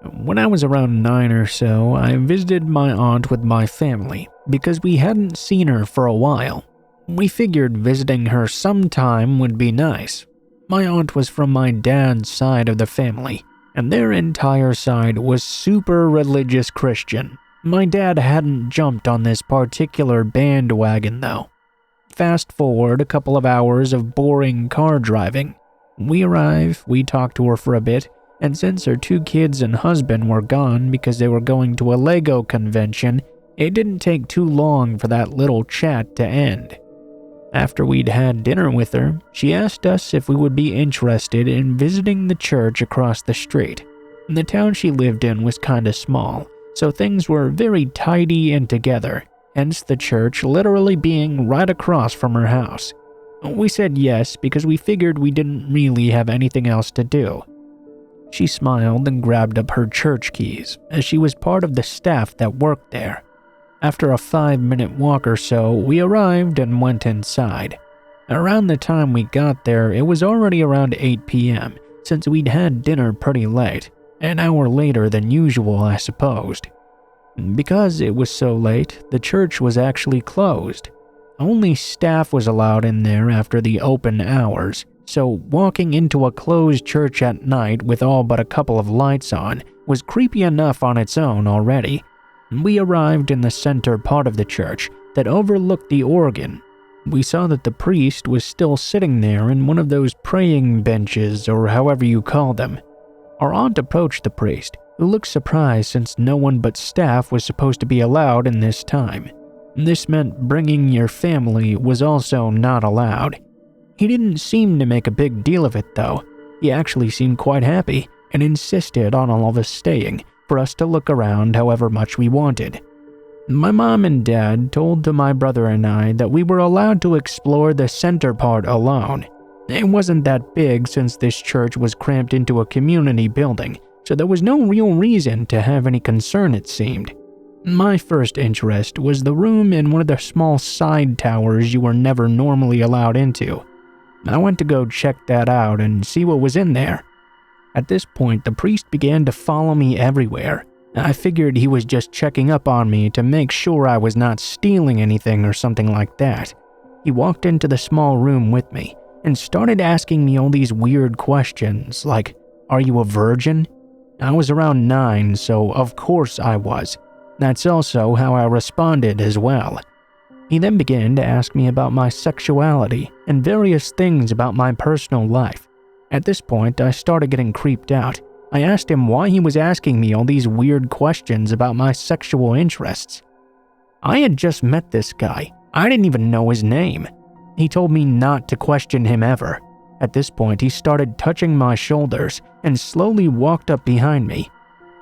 When I was around 9 or so, I visited my aunt with my family because we hadn't seen her for a while. We figured visiting her sometime would be nice. My aunt was from my dad's side of the family, and their entire side was super religious Christian. My dad hadn't jumped on this particular bandwagon though. Fast forward a couple of hours of boring car driving. We arrive, we talk to her for a bit, and since her 2 kids and husband were gone because they were going to a Lego convention, it didn't take too long for that little chat to end. After we'd had dinner with her, she asked us if we would be interested in visiting the church across the street. The town she lived in was kinda small, so things were very tidy and together, hence the church literally being right across from her house. We said yes because we figured we didn't really have anything else to do. She smiled and grabbed up her church keys, as she was part of the staff that worked there. After a 5-minute walk or so, we arrived and went inside. Around the time we got there, it was already around 8 p.m., since we'd had dinner pretty late, an hour later than usual, I supposed. Because it was so late, the church was actually closed. Only staff was allowed in there after the open hours, so walking into a closed church at night with all but a couple of lights on was creepy enough on its own already. We arrived in the center part of the church that overlooked the organ. We saw that the priest was still sitting there in one of those praying benches or however you call them. Our aunt approached the priest, who looked surprised since no one but staff was supposed to be allowed in this time. This meant bringing your family was also not allowed. He didn't seem to make a big deal of it though. He actually seemed quite happy and insisted on all of us staying for us to look around however much we wanted. My mom and dad told to my brother and I that we were allowed to explore the center part alone. It wasn't that big since this church was cramped into a community building, so there was no real reason to have any concern it seemed. My first interest was the room in one of the small side towers you were never normally allowed into. I went to go check that out and see what was in there. At this point, the priest began to follow me everywhere. I figured he was just checking up on me to make sure I was not stealing anything or something like that. He walked into the small room with me and started asking me all these weird questions like, "Are you a virgin?" I was around 9, so of course I was. That's also how I responded as well. He then began to ask me about my sexuality and various things about my personal life. At this point, I started getting creeped out. I asked him why he was asking me all these weird questions about my sexual interests. I had just met this guy. I didn't even know his name. He told me not to question him ever. At this point, he started touching my shoulders and slowly walked up behind me.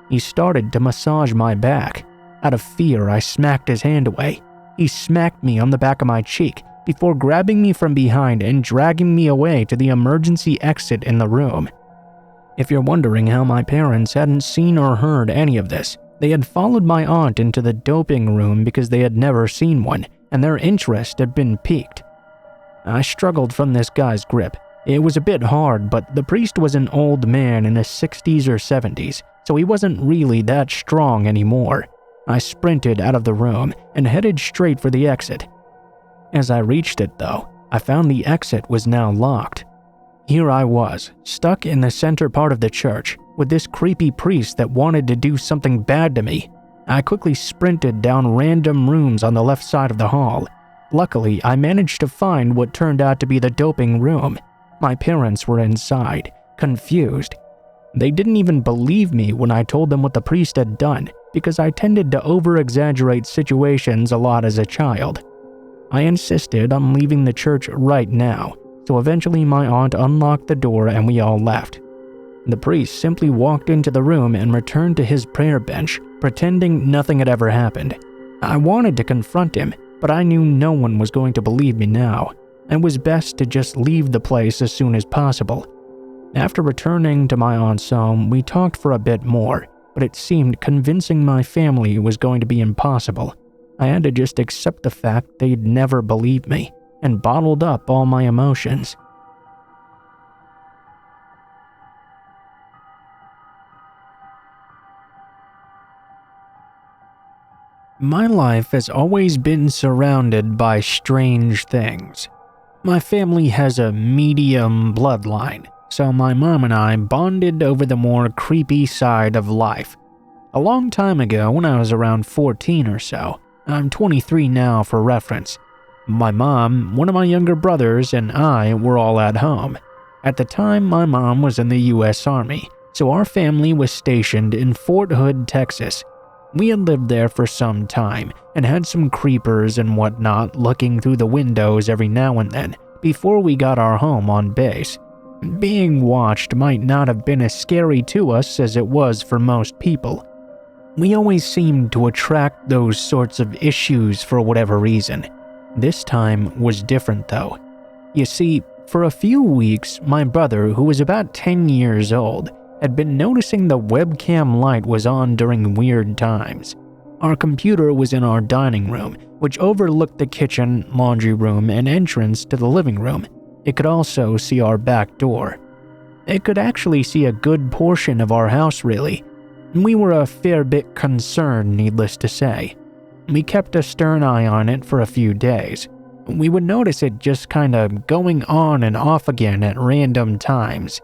He started to massage my back. Out of fear, I smacked his hand away. He smacked me on the back of my cheek before grabbing me from behind and dragging me away to the emergency exit in the room. If you're wondering how my parents hadn't seen or heard any of this, they had followed my aunt into the doping room because they had never seen one, and their interest had been piqued. I struggled from this guy's grip. It was a bit hard, but the priest was an old man in his 60s or 70s, so he wasn't really that strong anymore. I sprinted out of the room and headed straight for the exit. As I reached it though, I found the exit was now locked. Here I was, stuck in the center part of the church, with this creepy priest that wanted to do something bad to me. I quickly sprinted down random rooms on the left side of the hall. Luckily, I managed to find what turned out to be the doping room. My parents were inside, confused. They didn't even believe me when I told them what the priest had done, because I tended to over-exaggerate situations a lot as a child. I insisted on leaving the church right now, so eventually my aunt unlocked the door and we all left. The priest simply walked into the room and returned to his prayer bench, pretending nothing had ever happened. I wanted to confront him, but I knew no one was going to believe me now. It was best to just leave the place as soon as possible. After returning to my aunt's home, we talked for a bit more, but it seemed convincing my family was going to be impossible. I had to just accept the fact they'd never believe me, and bottled up all my emotions. My life has always been surrounded by strange things. My family has a medium bloodline, so my mom and I bonded over the more creepy side of life. A long time ago, when I was around 14 or so, I'm 23 now for reference, my mom, one of my younger brothers, and I were all at home. At the time, my mom was in the US Army, so our family was stationed in Fort Hood, Texas. We had lived there for some time and had some creepers and whatnot looking through the windows every now and then before we got our home on base. Being watched might not have been as scary to us as it was for most people. We always seemed to attract those sorts of issues for whatever reason. This time was different though. You see, for a few weeks, my brother, who was about 10 years old, had been noticing the webcam light was on during weird times. Our computer was in our dining room, which overlooked the kitchen, laundry room, and entrance to the living room. It could also see our back door. It could actually see a good portion of our house, really. We were a fair bit concerned, needless to say. We kept a stern eye on it for a few days. We would notice it just kinda going on and off again at random times.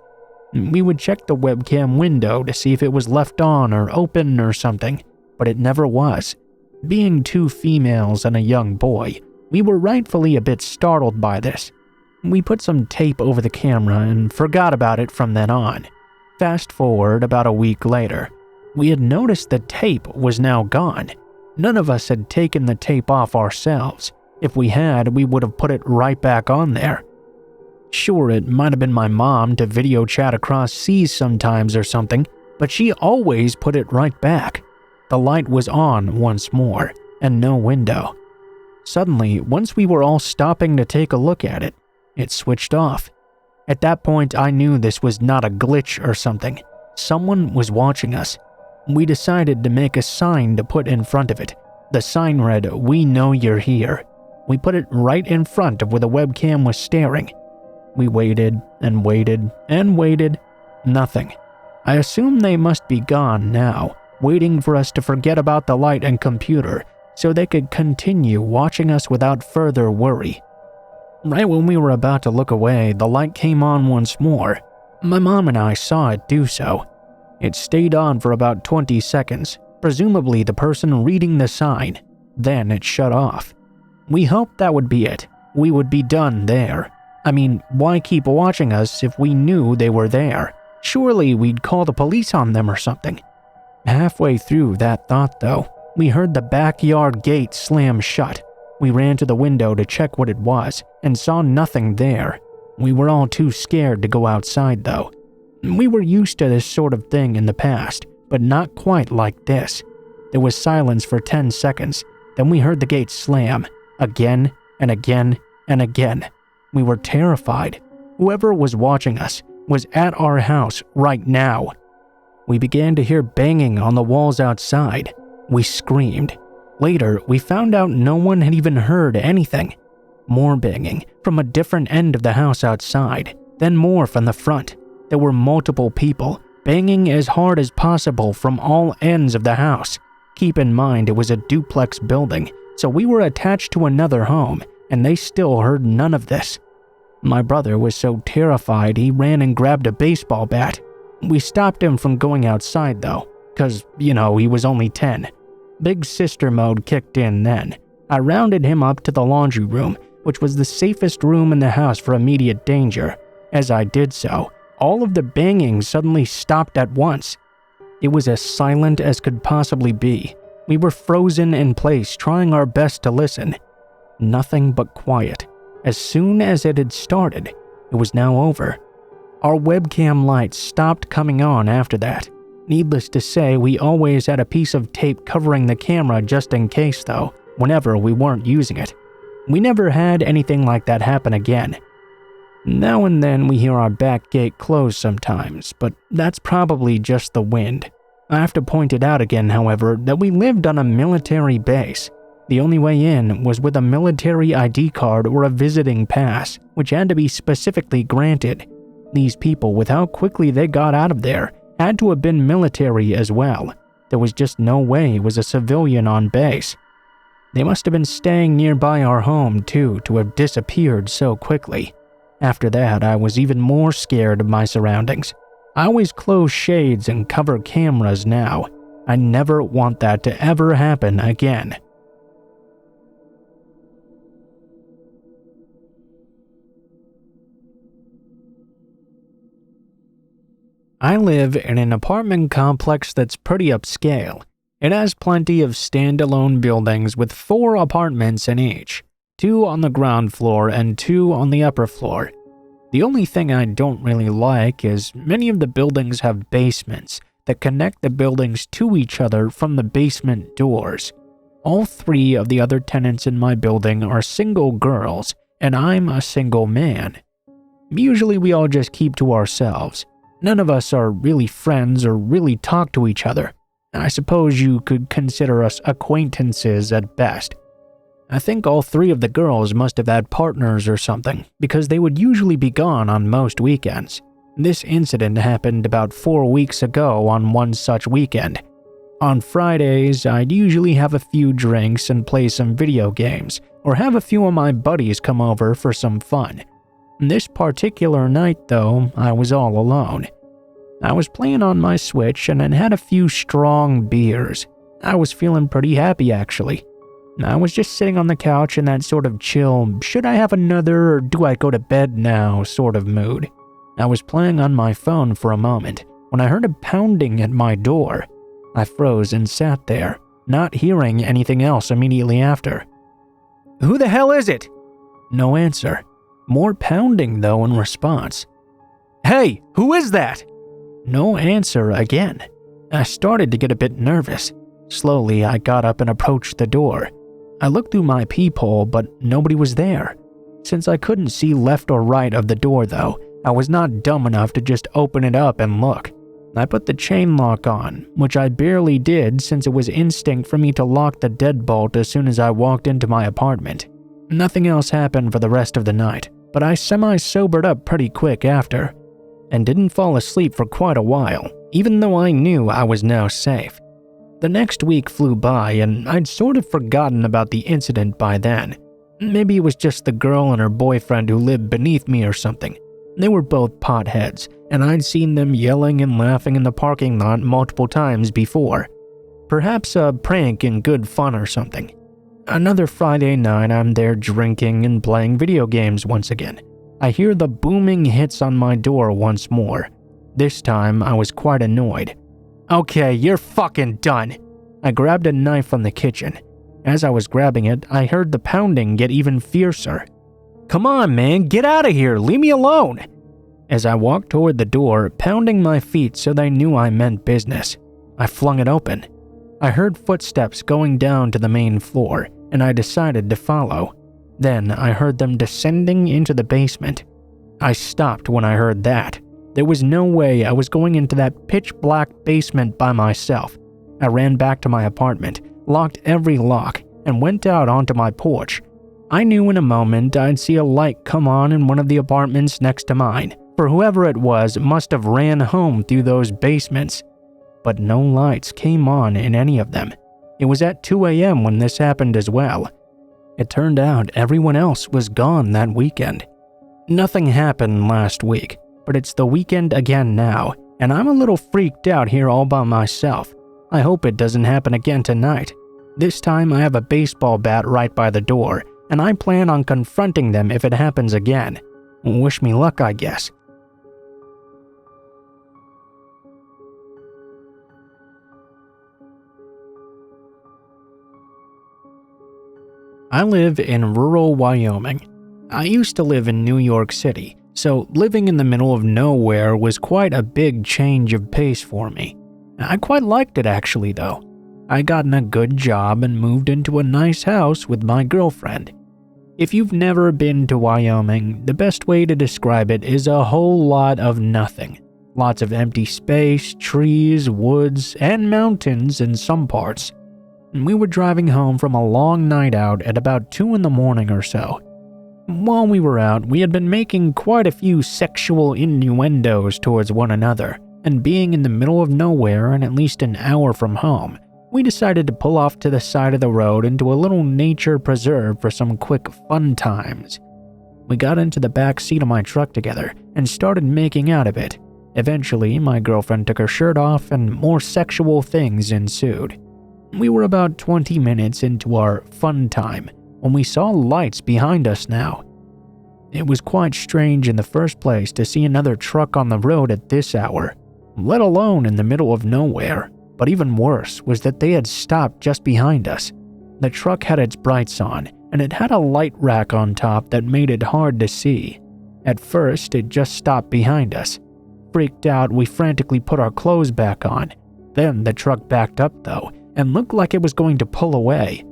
We would check the webcam window to see if it was left on or open or something, but it never was. Being two females and a young boy, we were rightfully a bit startled by this. We put some tape over the camera and forgot about it from then on. Fast forward about a week later, we had noticed the tape was now gone. None of us had taken the tape off ourselves. If we had, we would have put it right back on there. Sure, it might have been my mom to video chat across seas sometimes or something, but she always put it right back. The light was on once more, and no window. Suddenly, once we were all stopping to take a look at it, it switched off. At that point, I knew this was not a glitch or something. Someone was watching us. We decided to make a sign to put in front of it. The sign read, "We know you're here." We put it right in front of where the webcam was staring. We waited and waited and waited. Nothing. I assume they must be gone now, waiting for us to forget about the light and computer so they could continue watching us without further worry. Right when we were about to look away, the light came on once more. My mom and I saw it do so. It stayed on for about 20 seconds, presumably the person reading the sign. Then it shut off. We hoped that would be it. We would be done there. I mean, why keep watching us if we knew they were there? Surely we'd call the police on them or something. Halfway through that thought, though, we heard the backyard gate slam shut. We ran to the window to check what it was and saw nothing there. We were all too scared to go outside, though. We were used to this sort of thing in the past, but not quite like this. There was silence for 10 seconds, then we heard the gate slam, again and again and again. We were terrified. Whoever was watching us was at our house right now. We began to hear banging on the walls outside. We screamed. Later, we found out no one had even heard anything. More banging from a different end of the house outside, then more from the front. There were multiple people banging as hard as possible from all ends of the house. Keep in mind it was a duplex building, so we were attached to another home, and they still heard none of this. My brother was so terrified he ran and grabbed a baseball bat. We stopped him from going outside though, cause, he was only 10. Big sister mode kicked in then. I rounded him up to the laundry room, which was the safest room in the house for immediate danger. As I did so, all of the banging suddenly stopped at once. It was as silent as could possibly be. We were frozen in place, trying our best to listen. Nothing but quiet. As soon as it had started, it was now over. Our webcam lights stopped coming on after that. Needless to say, we always had a piece of tape covering the camera just in case though, whenever we weren't using it. We never had anything like that happen again. Now and then we hear our back gate close sometimes, but that's probably just the wind. I have to point it out again, however, that we lived on a military base. The only way in was with a military ID card or a visiting pass, which had to be specifically granted. These people, with how quickly they got out of there, had to have been military as well. There was just no way it was a civilian on base. They must have been staying nearby our home too to have disappeared so quickly. After that, I was even more scared of my surroundings. I always close shades and cover cameras now. I never want that to ever happen again. I live in an apartment complex that's pretty upscale. It has plenty of standalone buildings with 4 apartments in each, 2 on the ground floor and 2 on the upper floor. The only thing I don't really like is many of the buildings have basements that connect the buildings to each other from the basement doors. All 3 of the other tenants in my building are single girls, and I'm a single man. Usually we all just keep to ourselves. None of us are really friends or really talk to each other. I suppose you could consider us acquaintances at best. I think all 3 of the girls must have had partners or something, because they would usually be gone on most weekends. This incident happened about 4 weeks ago on one such weekend. On Fridays, I'd usually have a few drinks and play some video games, or have a few of my buddies come over for some fun. This particular night, though, I was all alone. I was playing on my Switch and had a few strong beers. I was feeling pretty happy, actually. I was just sitting on the couch in that sort of chill, should I have another or do I go to bed now sort of mood. I was playing on my phone for a moment when I heard a pounding at my door. I froze and sat there, not hearing anything else immediately after. "Who the hell is it?" No answer. More pounding, though, in response. "Hey, who is that?" No answer again. I started to get a bit nervous. Slowly, I got up and approached the door. I looked through my peephole, but nobody was there. Since I couldn't see left or right of the door, though, I was not dumb enough to just open it up and look. I put the chain lock on, which I barely did since it was instinct for me to lock the deadbolt as soon as I walked into my apartment. Nothing else happened for the rest of the night, but I semi-sobered up pretty quick after, and didn't fall asleep for quite a while, even though I knew I was now safe. The next week flew by, and I'd sort of forgotten about the incident by then. Maybe it was just the girl and her boyfriend who lived beneath me or something. They were both potheads, and I'd seen them yelling and laughing in the parking lot multiple times before. Perhaps a prank in good fun or something. Another Friday night, I'm there drinking and playing video games once again. I hear the booming hits on my door once more. This time, I was quite annoyed. "Okay, you're fucking done." I grabbed a knife from the kitchen. As I was grabbing it, I heard the pounding get even fiercer. "Come on, man, get out of here, leave me alone." As I walked toward the door, pounding my feet so they knew I meant business, I flung it open. I heard footsteps going down to the main floor, and I decided to follow. Then I heard them descending into the basement. I stopped when I heard that. There was no way I was going into that pitch-black basement by myself. I ran back to my apartment, locked every lock, and went out onto my porch. I knew in a moment I'd see a light come on in one of the apartments next to mine, for whoever it was must have ran home through those basements. But no lights came on in any of them. It was at 2 a.m. when this happened as well. It turned out everyone else was gone that weekend. Nothing happened last week, but it's the weekend again now, and I'm a little freaked out here all by myself. I hope it doesn't happen again tonight. This time I have a baseball bat right by the door, and I plan on confronting them if it happens again. Wish me luck, I guess. I live in rural Wyoming. I used to live in New York City, so living in the middle of nowhere was quite a big change of pace for me. I quite liked it actually though. I'd gotten a good job and moved into a nice house with my girlfriend. If you've never been to Wyoming, the best way to describe it is a whole lot of nothing. Lots of empty space, trees, woods, and mountains in some parts. We were driving home from a long night out at about 2 in the morning or so. While we were out, we had been making quite a few sexual innuendos towards one another, and being in the middle of nowhere and at least an hour from home, We decided to pull off to the side of the road into a little nature preserve for some quick fun times. We got into the back seat of my truck together and started making out a bit. Eventually, my girlfriend took her shirt off and more sexual things ensued. We were about 20 minutes into our fun time when we saw lights behind us now. It was quite strange in the first place to see another truck on the road at this hour, let alone in the middle of nowhere. But even worse was that they had stopped just behind us. The truck had its brights on, and it had a light rack on top that made it hard to see. At first, it just stopped behind us. Freaked out, we frantically put our clothes back on. Then the truck backed up though, and looked like it was going to pull away.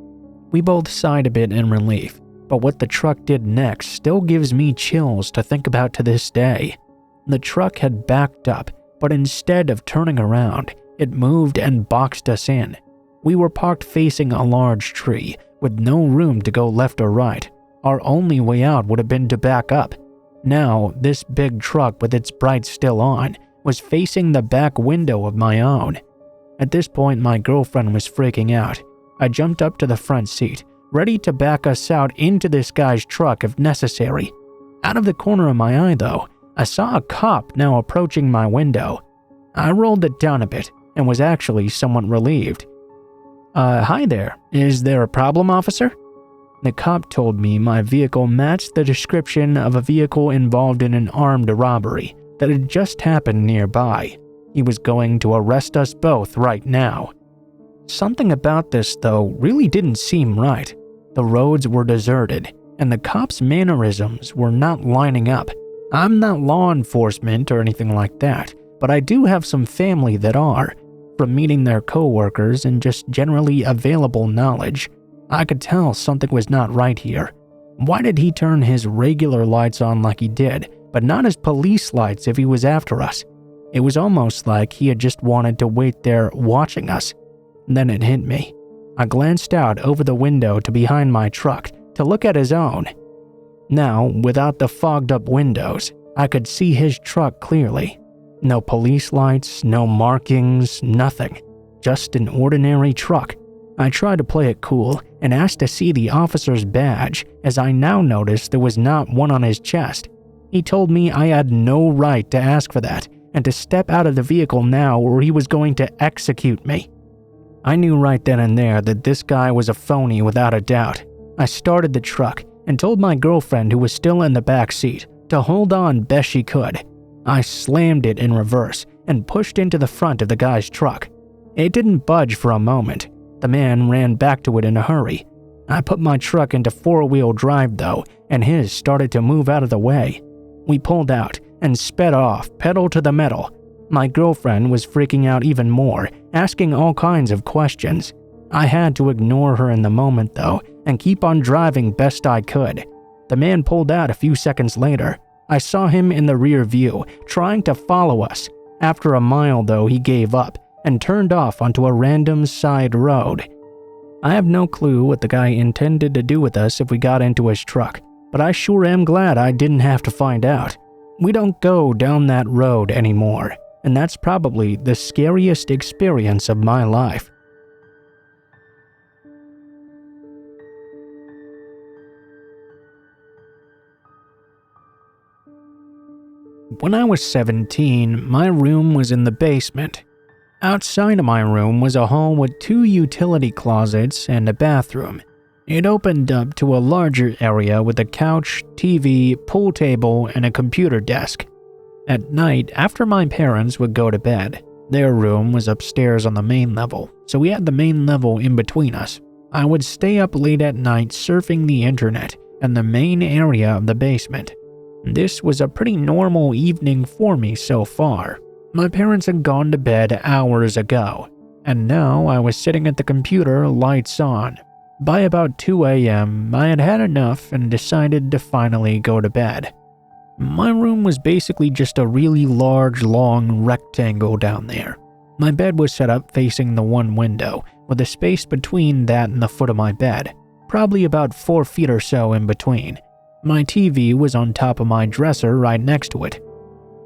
We both sighed a bit in relief, but what the truck did next still gives me chills to think about to this day. The truck had backed up, but instead of turning around, it moved and boxed us in. We were parked facing a large tree, with no room to go left or right. Our only way out would have been to back up. Now, this big truck with its brights still on was facing the back window of my own. At this point, my girlfriend was freaking out. I jumped up to the front seat, ready to back us out into this guy's truck if necessary. Out of the corner of my eye, though, I saw a cop now approaching my window. I rolled it down a bit and was actually somewhat relieved. Hi there. Is there a problem, officer? The cop told me my vehicle matched the description of a vehicle involved in an armed robbery that had just happened nearby. He was going to arrest us both right now. Something about this, though, really didn't seem right. The roads were deserted, and the cop's mannerisms were not lining up. I'm not law enforcement or anything like that, but I do have some family that are. From meeting their co-workers and just generally available knowledge, I could tell something was not right here. Why did he turn his regular lights on like he did, but not his police lights if he was after us? It was almost like he had just wanted to wait there watching us. Then it hit me. I glanced out over the window to behind my truck to look at his own. Now, without the fogged-up windows, I could see his truck clearly. No police lights, no markings, nothing. Just an ordinary truck. I tried to play it cool and asked to see the officer's badge, as I now noticed there was not one on his chest. He told me I had no right to ask for that and to step out of the vehicle now or he was going to execute me. I knew right then and there that this guy was a phony without a doubt. I started the truck and told my girlfriend, who was still in the back seat, to hold on best she could. I slammed it in reverse and pushed into the front of the guy's truck. It didn't budge for a moment. The man ran back to it in a hurry. I put my truck into four-wheel drive though, and his started to move out of the way. We pulled out and sped off, pedal to the metal. My girlfriend was freaking out even more, asking all kinds of questions. I had to ignore her in the moment though, and keep on driving best I could. The man pulled out a few seconds later. I saw him in the rear view, trying to follow us. After a mile though, he gave up and turned off onto a random side road. I have no clue what the guy intended to do with us if we got into his truck, but I sure am glad I didn't have to find out. We don't go down that road anymore, and that's probably the scariest experience of my life. When I was 17, my room was in the basement. Outside of my room was a hall with 2 utility closets and a bathroom. It opened up to a larger area with a couch, TV, pool table, and a computer desk. At night, after my parents would go to bed, their room was upstairs on the main level, so we had the main level in between us. I would stay up late at night surfing the internet in the main area of the basement. This was a pretty normal evening for me so far. My parents had gone to bed hours ago, and now I was sitting at the computer, lights on. By about 2 a.m., I had had enough and decided to finally go to bed. My room was basically just a really large, long rectangle down there. My bed was set up facing the one window, with a space between that and the foot of my bed, probably about 4 feet or so in between. My TV was on top of my dresser right next to it.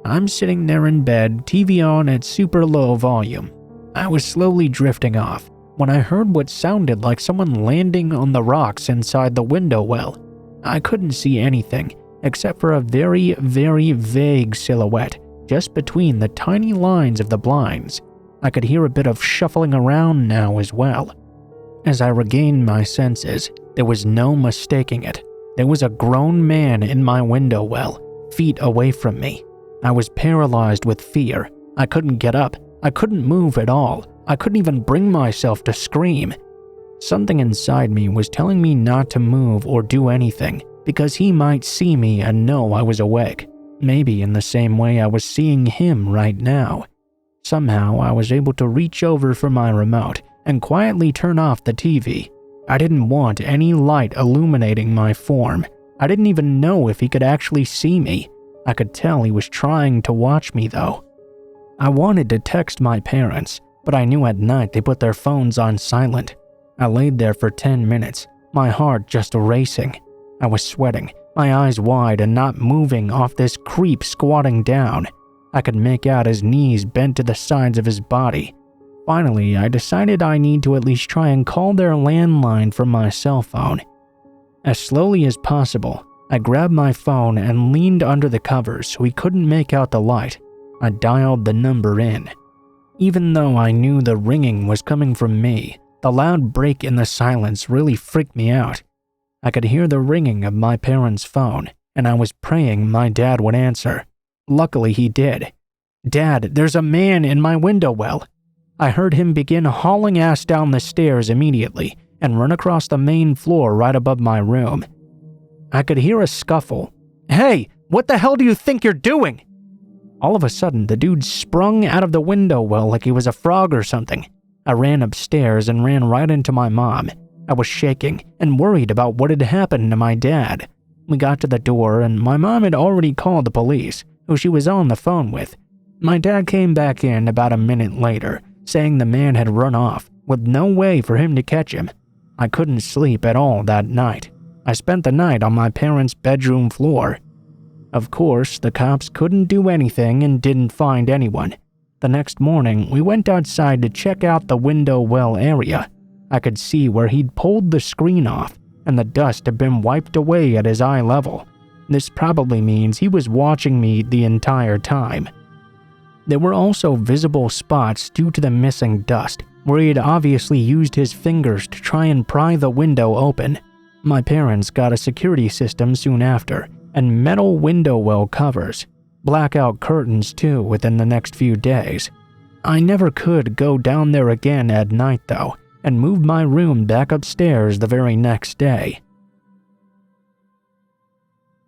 I'm sitting there in bed, TV on at super low volume. I was slowly drifting off. when I heard what sounded like someone landing on the rocks inside the window well. I couldn't see anything except for a very, very vague silhouette just between the tiny lines of the blinds. I could hear a bit of shuffling around now as well. As I regained my senses, there was no mistaking it. There was a grown man in my window well, feet away from me. I was paralyzed with fear. I couldn't get up. I couldn't move at all. I couldn't even bring myself to scream. Something inside me was telling me not to move or do anything because he might see me and know I was awake, maybe in the same way I was seeing him right now. Somehow I was able to reach over for my remote and quietly turn off the TV. I didn't want any light illuminating my form. I didn't even know if he could actually see me. I could tell he was trying to watch me though. I wanted to text my parents, but I knew at night they put their phones on silent. I laid there for 10 minutes, my heart just racing. I was sweating, my eyes wide and not moving off this creep squatting down. I could make out his knees bent to the sides of his body. Finally, I decided I need to at least try and call their landline from my cell phone. As slowly as possible, I grabbed my phone and leaned under the covers so he couldn't make out the light. I dialed the number in. Even though I knew the ringing was coming from me, the loud break in the silence really freaked me out. I could hear the ringing of my parents' phone, and I was praying my dad would answer. Luckily, he did. "Dad, there's a man in my window well." I heard him begin hauling ass down the stairs immediately and run across the main floor right above my room. I could hear a scuffle. "Hey, what the hell do you think you're doing?" All of a sudden, the dude sprung out of the window well like he was a frog or something. I ran upstairs and ran right into my mom. I was shaking and worried about what had happened to my dad. We got to the door and my mom had already called the police, who she was on the phone with. My dad came back in about a minute later, saying the man had run off, with no way for him to catch him. I couldn't sleep at all that night. I spent the night on my parents' bedroom floor. Of course, the cops couldn't do anything and didn't find anyone. The next morning, we went outside to check out the window well area. I could see where he'd pulled the screen off, and the dust had been wiped away at his eye level. This probably means he was watching me the entire time. There were also visible spots due to the missing dust, where he had obviously used his fingers to try and pry the window open. My parents got a security system soon after, and metal window well covers. Blackout curtains too within the next few days. I never could go down there again at night though, and moved my room back upstairs the very next day.